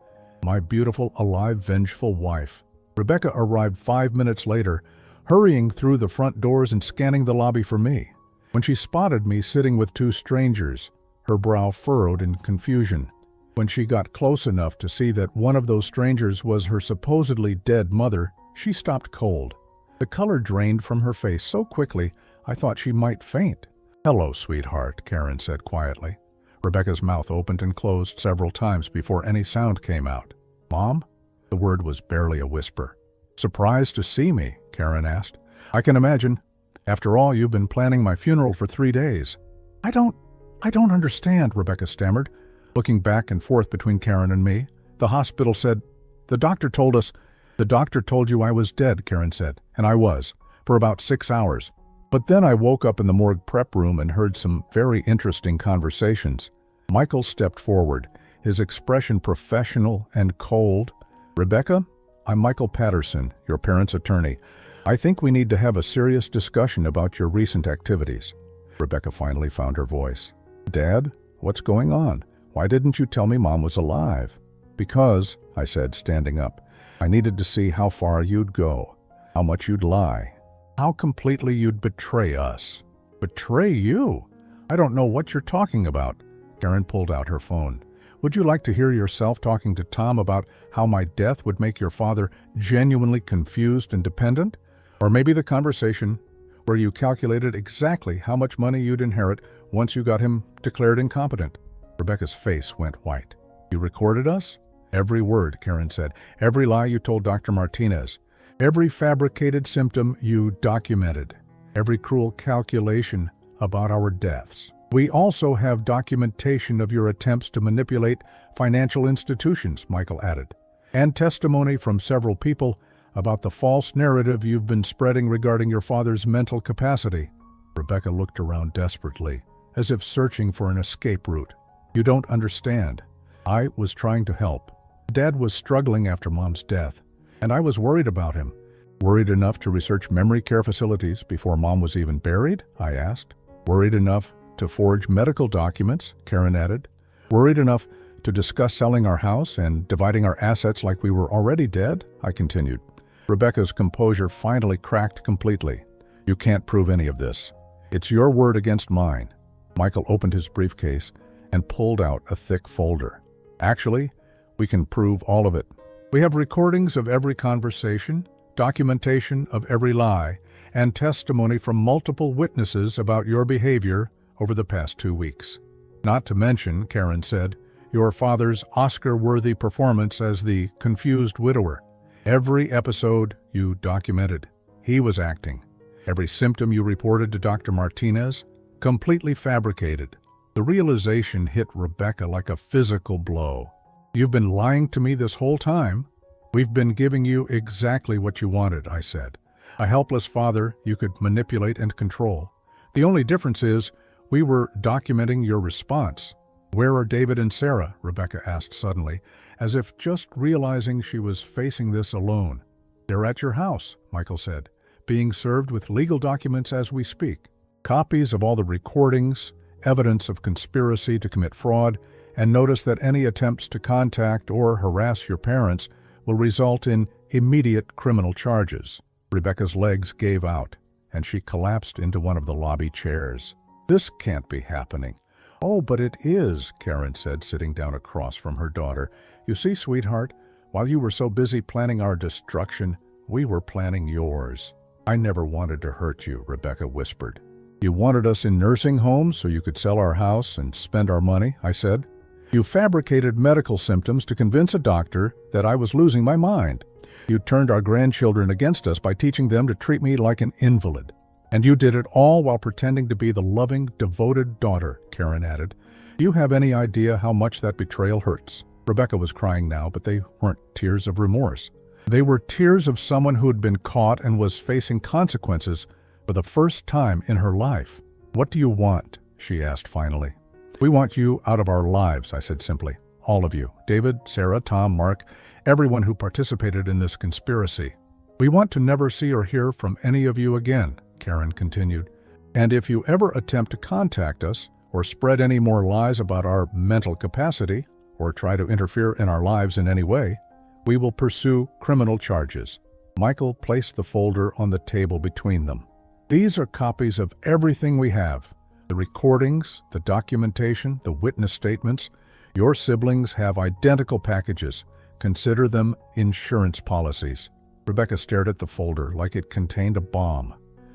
my beautiful, alive, vengeful wife. Rebecca arrived 5 minutes later, hurrying through the front doors and scanning the lobby for me. When she spotted me sitting with two strangers, her brow furrowed in confusion. When she got close enough to see that one of those strangers was her supposedly dead mother, she stopped cold. The color drained from her face so quickly, I thought she might faint. Hello, sweetheart, Karen said quietly. Rebecca's mouth opened and closed several times before any sound came out. Mom? The word was barely a whisper. Surprised to see me? Karen asked. I can imagine. After all, you've been planning my funeral for 3 days. I don't understand, Rebecca stammered, looking back and forth between Karen and me. The hospital said, The doctor told you I was dead, Karen said, and I was, for about 6 hours. But then I woke up in the morgue prep room and heard some very interesting conversations. Michael stepped forward, his expression professional and cold. Rebecca, I'm Michael Patterson, your parents' attorney. I think we need to have a serious discussion about your recent activities. Rebecca finally found her voice. Dad, what's going on? Why didn't you tell me Mom was alive? Because, I said, standing up, I needed to see how far you'd go, how much you'd lie, how completely you'd betray us. Betray you? I don't know what you're talking about. Karen pulled out her phone. Would you like to hear yourself talking to Tom about how my death would make your father genuinely confused and dependent? Or maybe the conversation where you calculated exactly how much money you'd inherit once you got him declared incompetent? Rebecca's face went white. You recorded us? Every word, Karen said. Every lie you told Dr. Martinez. Every fabricated symptom you documented. Every cruel calculation about our deaths. We also have documentation of your attempts to manipulate financial institutions, Michael added, and testimony from several people about the false narrative you've been spreading regarding your father's mental capacity. Rebecca looked around desperately, as if searching for an escape route. You don't understand. I was trying to help. Dad was struggling after Mom's death, and I was worried about him. Worried enough to research memory care facilities before Mom was even buried? I asked. Worried enough to forge medical documents? Karen added. Worried enough to discuss selling our house and dividing our assets like we were already dead? I continued. Rebecca's composure finally cracked completely. You can't prove any of this. It's your word against mine. Michael opened his briefcase and pulled out a thick folder. Actually, we can prove all of it. We have recordings of every conversation, documentation of every lie, and testimony from multiple witnesses about your behavior over the past 2 weeks. Not to mention, Karen said, your father's Oscar-worthy performance as the confused widower. Every episode you documented. He was acting. Every symptom you reported to Dr. Martinez, completely fabricated. The realization hit Rebecca like a physical blow. "You've been lying to me this whole time?" "We've been giving you exactly what you wanted," I said. "A helpless father you could manipulate and control. The only difference is we were documenting your response." "Where are David and Sarah?" Rebecca asked suddenly, as if just realizing she was facing this alone. "They're at your house," Michael said, "being served with legal documents as we speak. Copies of all the recordings, evidence of conspiracy to commit fraud, and notice that any attempts to contact or harass your parents will result in immediate criminal charges." Rebecca's legs gave out, and she collapsed into one of the lobby chairs. "This can't be happening." "Oh, but it is," Karen said, sitting down across from her daughter. "You see, sweetheart, while you were so busy planning our destruction, we were planning yours." "I never wanted to hurt you," Rebecca whispered. "You wanted us in nursing homes so you could sell our house and spend our money," I said. "You fabricated medical symptoms to convince a doctor that I was losing my mind. You turned our grandchildren against us by teaching them to treat me like an invalid. And you did it all while pretending to be the loving, devoted daughter," Karen added. "Do you have any idea how much that betrayal hurts?" Rebecca was crying now, but they weren't tears of remorse. They were tears of someone who had been caught and was facing consequences for the first time in her life. "What do you want?" she asked finally. "We want you out of our lives," I said simply. "All of you. David, Sarah, Tom, Mark, everyone who participated in this conspiracy. We want to never see or hear from any of you again," Karen continued. "And if you ever attempt to contact us or spread any more lies about our mental capacity or try to interfere in our lives in any way, we will pursue criminal charges." Michael placed the folder on the table between them. "These are copies of everything we have. The recordings, the documentation, the witness statements. Your siblings have identical packages. Consider them insurance policies." Rebecca stared at the folder like it contained a bomb.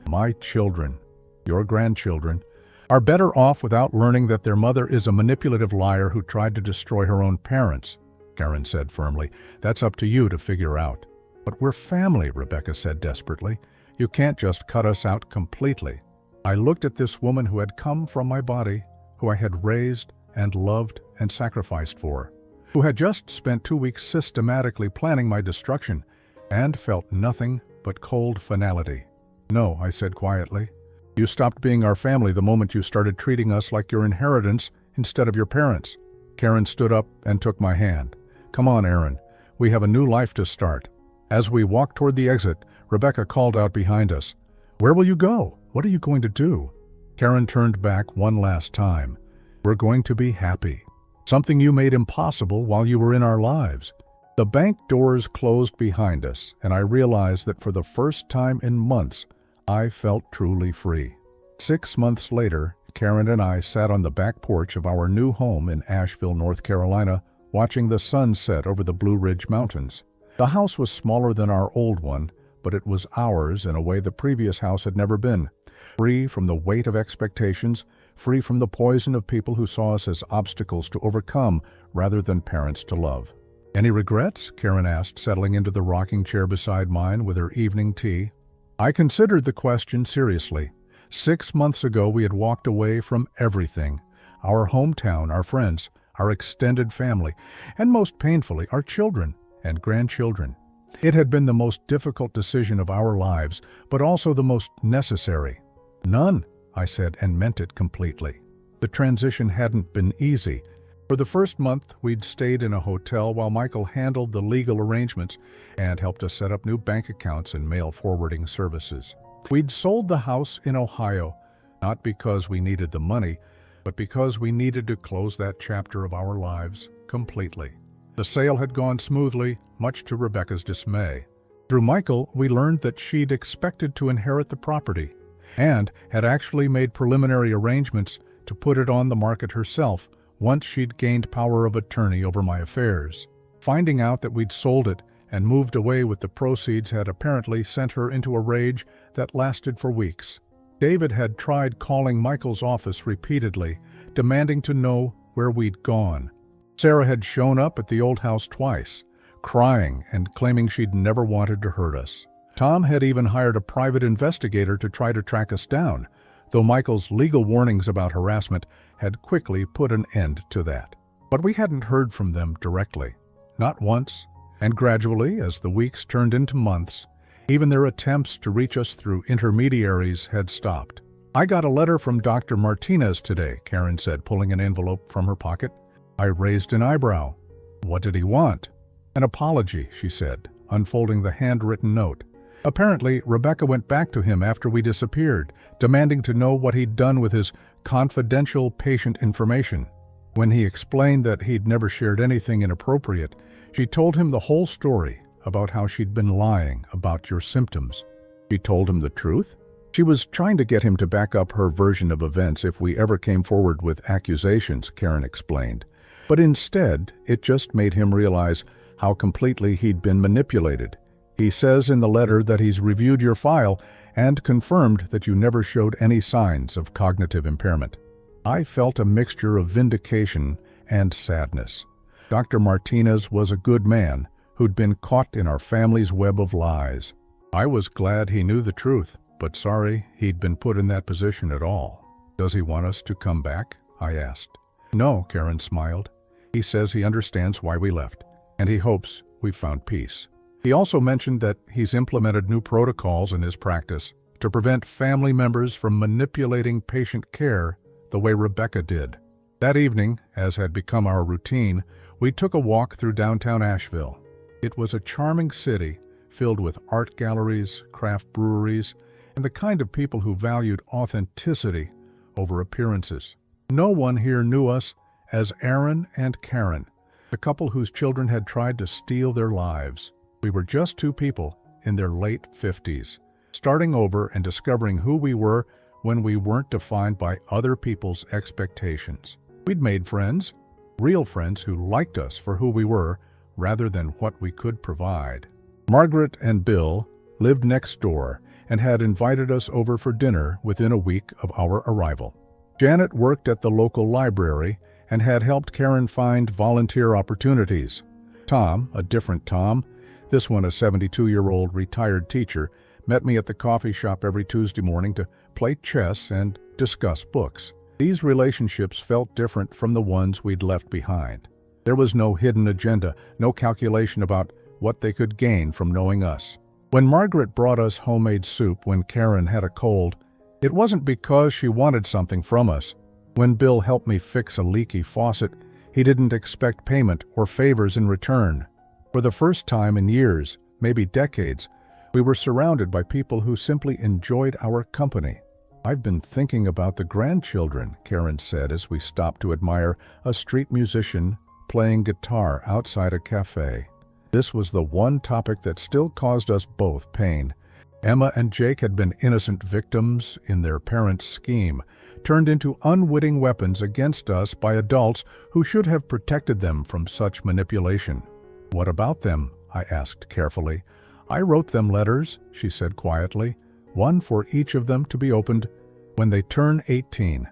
"My children, your grandchildren, are better off without learning that their mother is a manipulative liar who tried to destroy her own parents," Karen said firmly. "That's up to you to figure out." "But we're family," Rebecca said desperately. "You can't just cut us out completely." I looked at this woman who had come from my body, who I had raised and loved and sacrificed for, who had just spent 2 weeks systematically planning my destruction, and felt nothing but cold finality. "No," I said quietly. "You stopped being our family the moment you started treating us like your inheritance instead of your parents." Karen stood up and took my hand. "Come on, Aaron. We have a new life to start." As we walked toward the exit, Rebecca called out behind us, "Where will you go? What are you going to do?" Karen turned back one last time. "We're going to be happy. Something you made impossible while you were in our lives." The bank doors closed behind us, and I realized that for the first time in months, I felt truly free. 6 months later, Karen and I sat on the back porch of our new home in Asheville, North Carolina, watching the sun set over the Blue Ridge Mountains. The house was smaller than our old one, but it was ours in a way the previous house had never been. Free from the weight of expectations, free from the poison of people who saw us as obstacles to overcome rather than parents to love. "Any regrets?" Karen asked, settling into the rocking chair beside mine with her evening tea. I considered the question seriously. 6 months ago we had walked away from everything: our hometown, our friends, our extended family, and most painfully, our children and grandchildren. It had been the most difficult decision of our lives, but also the most necessary. "None," I said, and meant it completely. The transition hadn't been easy. For the first month, we'd stayed in a hotel while Michael handled the legal arrangements and helped us set up new bank accounts and mail forwarding services. We'd sold the house in Ohio, not because we needed the money, but because we needed to close that chapter of our lives completely. The sale had gone smoothly, much to Rebecca's dismay. Through Michael, we learned that she'd expected to inherit the property and had actually made preliminary arrangements to put it on the market herself once she'd gained power of attorney over my affairs. Finding out that we'd sold it and moved away with the proceeds had apparently sent her into a rage that lasted for weeks. David had tried calling Michael's office repeatedly, demanding to know where we'd gone. Sarah had shown up at the old house twice, crying and claiming she'd never wanted to hurt us. Tom had even hired a private investigator to try to track us down, though Michael's legal warnings about harassment had quickly put an end to that. But we hadn't heard from them directly, not once, and gradually, as the weeks turned into months, even their attempts to reach us through intermediaries had stopped. "I got a letter from Dr. Martinez today," Karen said, pulling an envelope from her pocket. I raised an eyebrow. "What did he want?" "An apology," she said, unfolding the handwritten note. "Apparently, Rebecca went back to him after we disappeared, demanding to know what he'd done with his confidential patient information. When he explained that he'd never shared anything inappropriate, she told him the whole story about how she'd been lying about your symptoms." "She told him the truth?" "She was trying to get him to back up her version of events if we ever came forward with accusations," Karen explained. "But instead, it just made him realize how completely he'd been manipulated. He says in the letter that he's reviewed your file and confirmed that you never showed any signs of cognitive impairment." I felt a mixture of vindication and sadness. Dr. Martinez was a good man who'd been caught in our family's web of lies. I was glad he knew the truth, but sorry he'd been put in that position at all. "Does he want us to come back?" I asked. "No," Karen smiled. "He says he understands why we left, and he hopes we've found peace. He also mentioned that he's implemented new protocols in his practice to prevent family members from manipulating patient care the way Rebecca did." That evening, as had become our routine, we took a walk through downtown Asheville. It was a charming city filled with art galleries, craft breweries, and the kind of people who valued authenticity over appearances. No one here knew us as Aaron and Karen, the couple whose children had tried to steal their lives. We were just two people in their late 50s, starting over and discovering who we were when we weren't defined by other people's expectations. We'd made friends, real friends who liked us for who we were rather than what we could provide. Margaret and Bill lived next door and had invited us over for dinner within a week of our arrival. Janet worked at the local library and had helped Karen find volunteer opportunities. Tom, a different Tom, this one a 72-year-old retired teacher, met me at the coffee shop every Tuesday morning to play chess and discuss books. These relationships felt different from the ones we'd left behind. There was no hidden agenda, no calculation about what they could gain from knowing us. When Margaret brought us homemade soup when Karen had a cold, it wasn't because she wanted something from us. When Bill helped me fix a leaky faucet, he didn't expect payment or favors in return. For the first time in years, maybe decades, we were surrounded by people who simply enjoyed our company. "I've been thinking about the grandchildren," Karen said as we stopped to admire a street musician playing guitar outside a cafe. This was the one topic that still caused us both pain. Emma and Jake had been innocent victims in their parents' scheme, turned into unwitting weapons against us by adults who should have protected them from such manipulation. "What about them?" I asked carefully. "I wrote them letters," she said quietly, "one for each of them to be opened when they turn 18.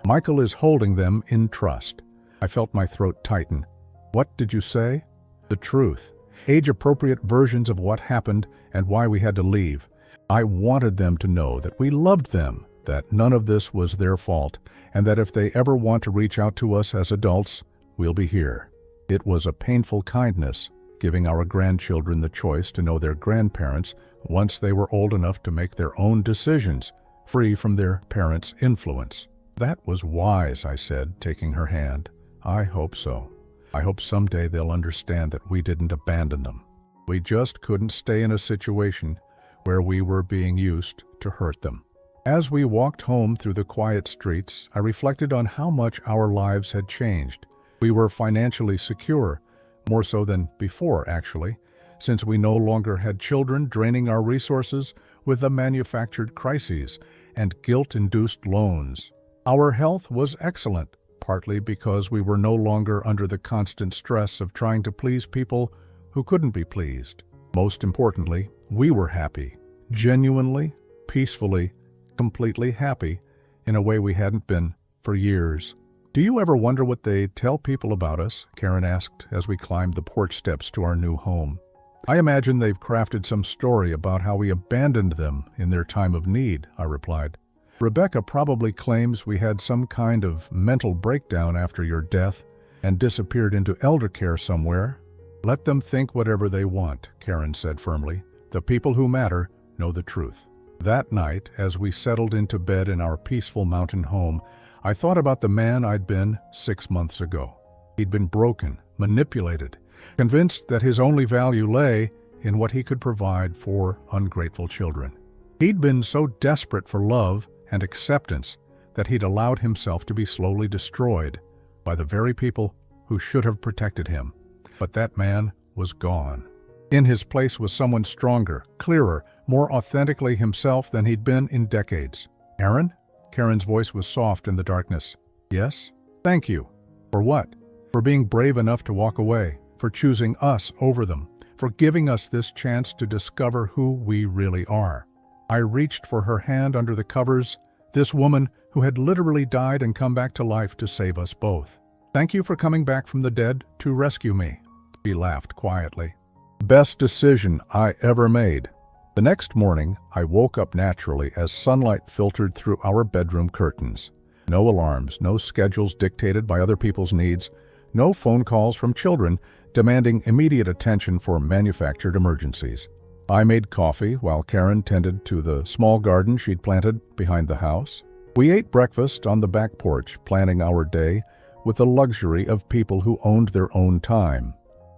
Michael is holding them in trust." I felt my throat tighten. "What did you say?" "The truth. Age-appropriate versions of what happened and why we had to leave. I wanted them to know that we loved them, that none of this was their fault, and that if they ever want to reach out to us as adults, we'll be here." It was a painful kindness, giving our grandchildren the choice to know their grandparents once they were old enough to make their own decisions, free from their parents' influence. "That was wise," I said, taking her hand. "I hope so. I hope someday they'll understand that we didn't abandon them. We just couldn't stay in a situation where we were being used to hurt them." As we walked home through the quiet streets, I reflected on how much our lives had changed. We were financially secure, more so than before, actually, since we no longer had children draining our resources with the manufactured crises and guilt-induced loans. Our health was excellent, partly because we were no longer under the constant stress of trying to please people who couldn't be pleased. Most importantly, we were happy, genuinely, peacefully, completely happy, in a way we hadn't been for years. "Do you ever wonder what they tell people about us?" Karen asked as we climbed the porch steps to our new home. "I imagine they've crafted some story about how we abandoned them in their time of need," I replied. Rebecca probably claims we had some kind of mental breakdown after your death and disappeared into elder care somewhere. Let them think whatever they want, Karen said firmly. The people who matter know the truth. That night, as we settled into bed in our peaceful mountain home, I thought about the man I'd been 6 months ago. He'd been broken, manipulated, convinced that his only value lay in what he could provide for ungrateful children. He'd been so desperate for love and acceptance that he'd allowed himself to be slowly destroyed by the very people who should have protected him. But that man was gone. In his place was someone stronger, clearer, more authentically himself than he'd been in decades. Aaron? Karen's voice was soft in the darkness. Yes? Thank you. For what? For being brave enough to walk away, for choosing us over them, for giving us this chance to discover who we really are. I reached for her hand under the covers, this woman who had literally died and come back to life to save us both. Thank you for coming back from the dead to rescue me. She laughed quietly. Best decision I ever made. The next morning, I woke up naturally as sunlight filtered through our bedroom curtains. No alarms, no schedules dictated by other people's needs, no phone calls from children demanding immediate attention for manufactured emergencies. I made coffee while Karen tended to the small garden she'd planted behind the house. We ate breakfast on the back porch, planning our day with the luxury of people who owned their own time.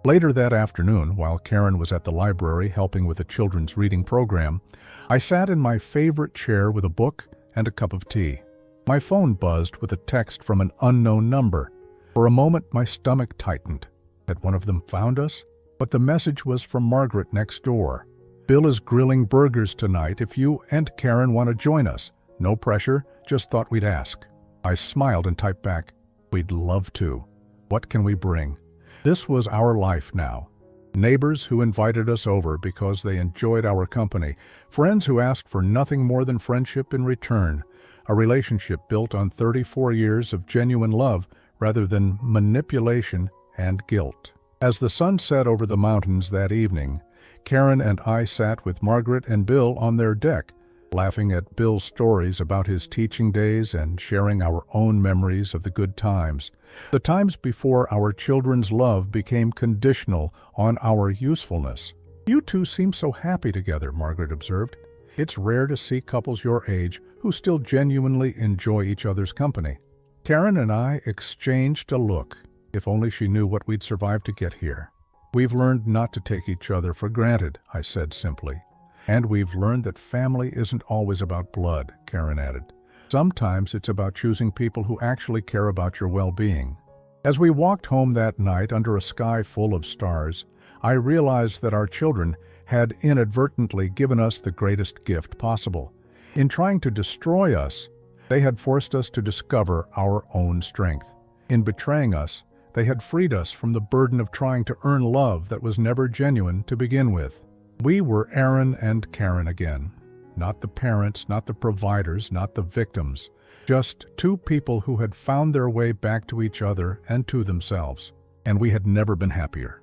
Later that afternoon, while Karen was at the library helping with a children's reading program, I sat in my favorite chair with a book and a cup of tea. My phone buzzed with a text from an unknown number. For a moment, my stomach tightened. Had one of them found us? But the message was from Margaret next door. Bill is grilling burgers tonight if you and Karen want to join us. No pressure, just thought we'd ask. I smiled and typed back, we'd love to. What can we bring? This was our life now. Neighbors who invited us over because they enjoyed our company, friends who asked for nothing more than friendship in return, a relationship built on 34 years of genuine love rather than manipulation and guilt. As the sun set over the mountains that evening, Karen and I sat with Margaret and Bill on their deck, laughing at Bill's stories about his teaching days and sharing our own memories of the good times, the times before our children's love became conditional on our usefulness. You two seem so happy together, Margaret observed. It's rare to see couples your age who still genuinely enjoy each other's company. Karen and I exchanged a look. If only she knew what we'd survived to get here. We've learned not to take each other for granted, I said simply. And we've learned that family isn't always about blood, Karen added. Sometimes it's about choosing people who actually care about your well-being. As we walked home that night under a sky full of stars, I realized that our children had inadvertently given us the greatest gift possible. In trying to destroy us, they had forced us to discover our own strength. In betraying us, they had freed us from the burden of trying to earn love that was never genuine to begin with. We were Aaron and Karen again. Not the parents, not the providers, not the victims. Just two people who had found their way back to each other and to themselves. And we had never been happier.